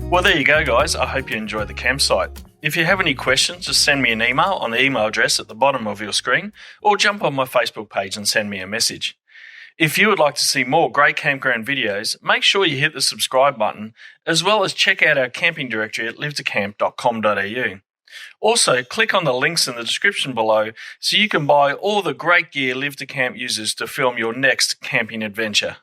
Well, there you go, guys. I hope you enjoyed the campsite. If you have any questions, just send me an email on the email address at the bottom of your screen, or jump on my Facebook page and send me a message. If you would like to see more great campground videos, make sure you hit the subscribe button, as well as check out our camping directory at livetocamp.com.au. Also, click on the links in the description below so you can buy all the great gear Live to Camp uses to film your next camping adventure.